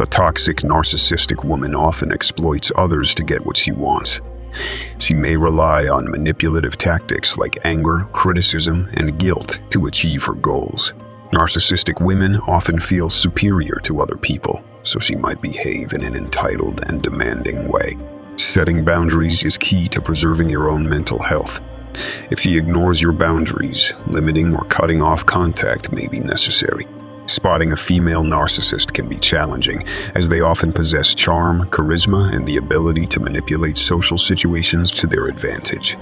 A toxic, narcissistic woman often exploits others to get what she wants. She may rely on manipulative tactics like anger, criticism, and guilt to achieve her goals. Narcissistic women often feel superior to other people, so she might behave in an entitled and demanding way. Setting boundaries is key to preserving your own mental health. If she ignores your boundaries, limiting or cutting off contact may be necessary. Spotting a female narcissist can be challenging, as they often possess charm, charisma, and the ability to manipulate social situations to their advantage.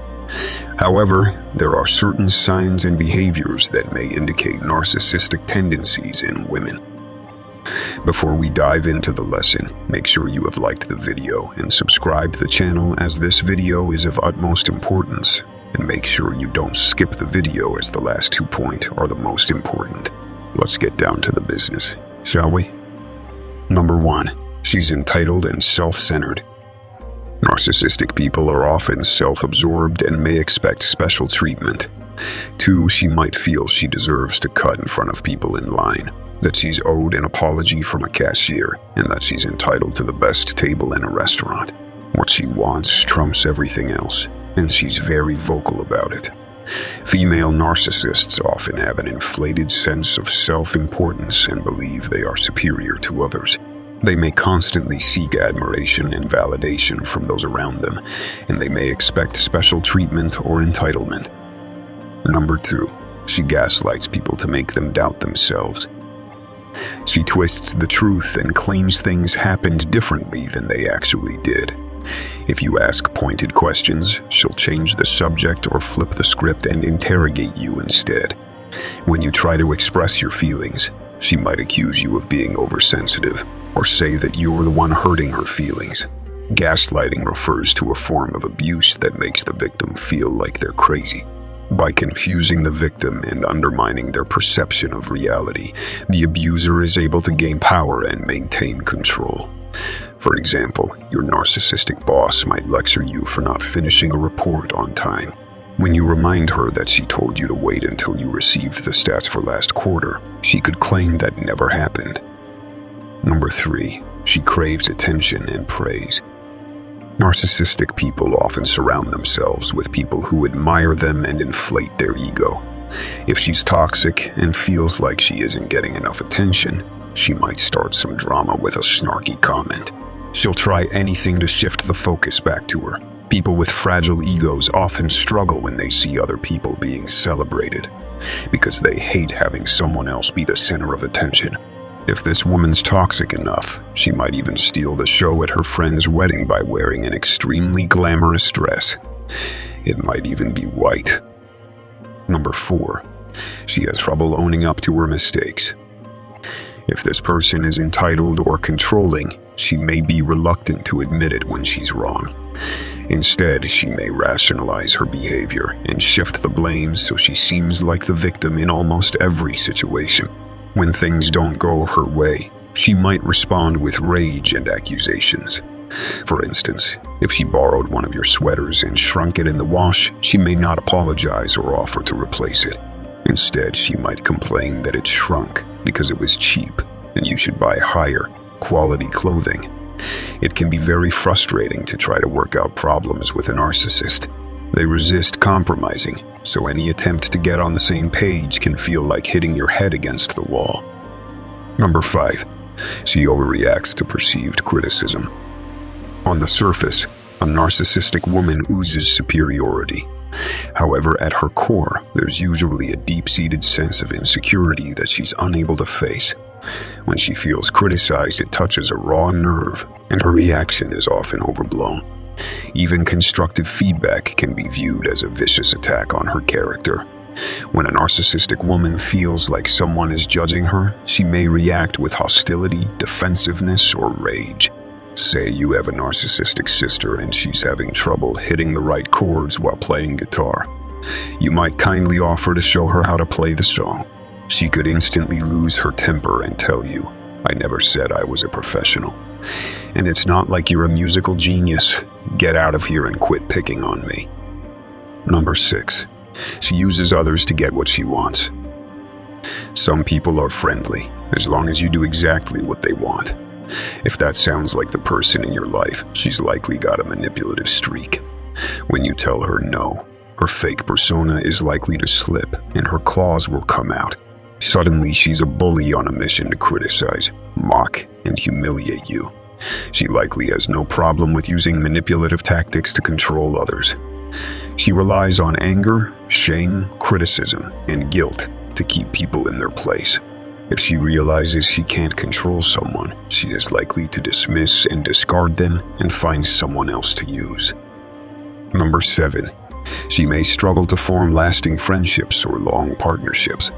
However, there are certain signs and behaviors that may indicate narcissistic tendencies in women. Before we dive into the lesson, make sure you have liked the video and subscribed to the channel, as this video is of utmost importance, and make sure you don't skip the video, as the last 2 points are the most important. Let's get down to the business, shall we? Number 1. She's entitled and self-centered. Narcissistic people are often self-absorbed and may expect special treatment. 2. She might feel she deserves to cut in front of people in line, that she's owed an apology from a cashier, and that she's entitled to the best table in a restaurant. What she wants trumps everything else, and she's very vocal about it. Female narcissists often have an inflated sense of self-importance and believe they are superior to others. They may constantly seek admiration and validation from those around them, and they may expect special treatment or entitlement. Number 2. She gaslights people to make them doubt themselves. She twists the truth and claims things happened differently than they actually did. If you ask pointed questions, she'll change the subject or flip the script and interrogate you instead. When you try to express your feelings, she might accuse you of being oversensitive or say that you're the one hurting her feelings. Gaslighting refers to a form of abuse that makes the victim feel like they're crazy. By confusing the victim and undermining their perception of reality, the abuser is able to gain power and maintain control. For example, your narcissistic boss might lecture you for not finishing a report on time. When you remind her that she told you to wait until you received the stats for last quarter, she could claim that never happened. Number 3. She craves attention and praise. Narcissistic people often surround themselves with people who admire them and inflate their ego. If she's toxic and feels like she isn't getting enough attention, she might start some drama with a snarky comment. She'll try anything to shift the focus back to her. People with fragile egos often struggle when they see other people being celebrated, because they hate having someone else be the center of attention. If this woman's toxic enough, she might even steal the show at her friend's wedding by wearing an extremely glamorous dress. It might even be white. Number 4. She has trouble owning up to her mistakes. If this person is entitled or controlling, she may be reluctant to admit it when she's wrong. Instead, she may rationalize her behavior and shift the blame so she seems like the victim in almost every situation. When things don't go her way, she might respond with rage and accusations. For instance, if she borrowed one of your sweaters and shrunk it in the wash, she may not apologize or offer to replace it. Instead, she might complain that it shrunk because it was cheap and you should buy higher quality clothing. It can be very frustrating to try to work out problems with a narcissist. They resist compromising, so any attempt to get on the same page can feel like hitting your head against the wall. Number 5. She overreacts to perceived criticism. On the surface, a narcissistic woman oozes superiority. However, at her core, there's usually a deep-seated sense of insecurity that she's unable to face. When she feels criticized, it touches a raw nerve, and her reaction is often overblown. Even constructive feedback can be viewed as a vicious attack on her character. When a narcissistic woman feels like someone is judging her, she may react with hostility, defensiveness, or rage. Say you have a narcissistic sister and she's having trouble hitting the right chords while playing guitar. You might kindly offer to show her how to play the song. She could instantly lose her temper and tell you, "I never said I was a professional. And it's not like you're a musical genius. Get out of here and quit picking on me." Number 6. She uses others to get what she wants. Some people are friendly, as long as you do exactly what they want. If that sounds like the person in your life, she's likely got a manipulative streak. When you tell her no, her fake persona is likely to slip and her claws will come out. Suddenly, she's a bully on a mission to criticize, mock, and humiliate you. She likely has no problem with using manipulative tactics to control others. She relies on anger, shame, criticism, and guilt to keep people in their place. If she realizes she can't control someone, she is likely to dismiss and discard them and find someone else to use. Number 7. She may struggle to form lasting friendships or long partnerships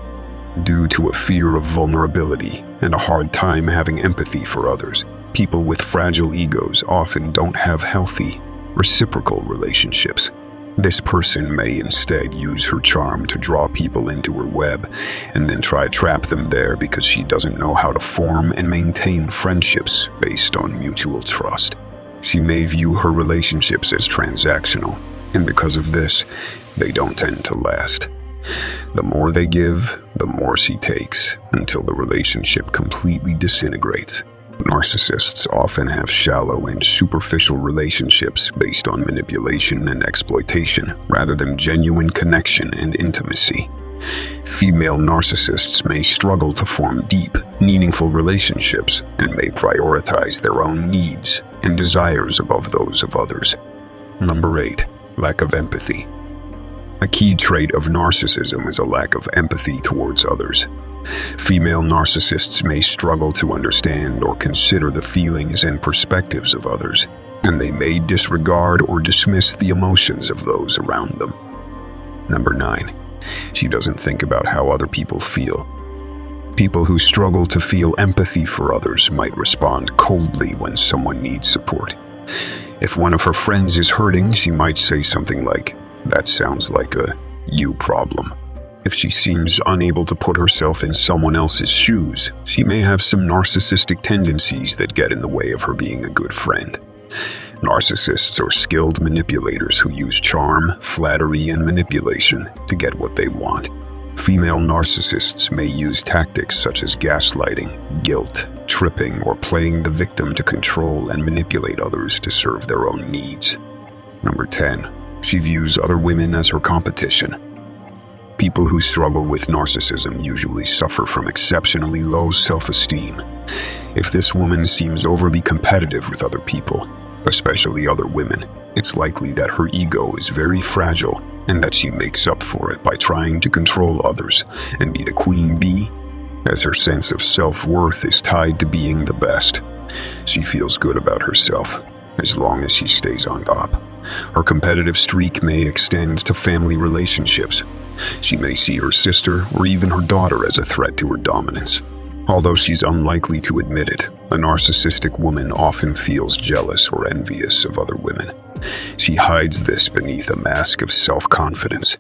due to a fear of vulnerability and a hard time having empathy for others. People with fragile egos often don't have healthy, reciprocal relationships. This person may instead use her charm to draw people into her web and then try to trap them there because she doesn't know how to form and maintain friendships based on mutual trust. She may view her relationships as transactional, and because of this, they don't tend to last. The more they give, the more she takes, until the relationship completely disintegrates. Narcissists often have shallow and superficial relationships based on manipulation and exploitation, rather than genuine connection and intimacy. Female narcissists may struggle to form deep, meaningful relationships and may prioritize their own needs and desires above those of others. Number 8. Lack of empathy. A key trait of narcissism is a lack of empathy towards others. Female narcissists may struggle to understand or consider the feelings and perspectives of others, and they may disregard or dismiss the emotions of those around them. Number 9. She doesn't think about how other people feel. People who struggle to feel empathy for others might respond coldly when someone needs support. If one of her friends is hurting, she might say something like, "That sounds like a you problem." If she seems unable to put herself in someone else's shoes, she may have some narcissistic tendencies that get in the way of her being a good friend. Narcissists are skilled manipulators who use charm, flattery, and manipulation to get what they want. Female narcissists may use tactics such as gaslighting, guilt, tripping, or playing the victim to control and manipulate others to serve their own needs. Number 10. She views other women as her competition. People who struggle with narcissism usually suffer from exceptionally low self-esteem. If this woman seems overly competitive with other people, especially other women, it's likely that her ego is very fragile and that she makes up for it by trying to control others and be the queen bee, as her sense of self-worth is tied to being the best. She feels good about herself, as long as she stays on top. Her competitive streak may extend to family relationships. She may see her sister or even her daughter as a threat to her dominance. Although she's unlikely to admit it, a narcissistic woman often feels jealous or envious of other women. She hides this beneath a mask of self-confidence,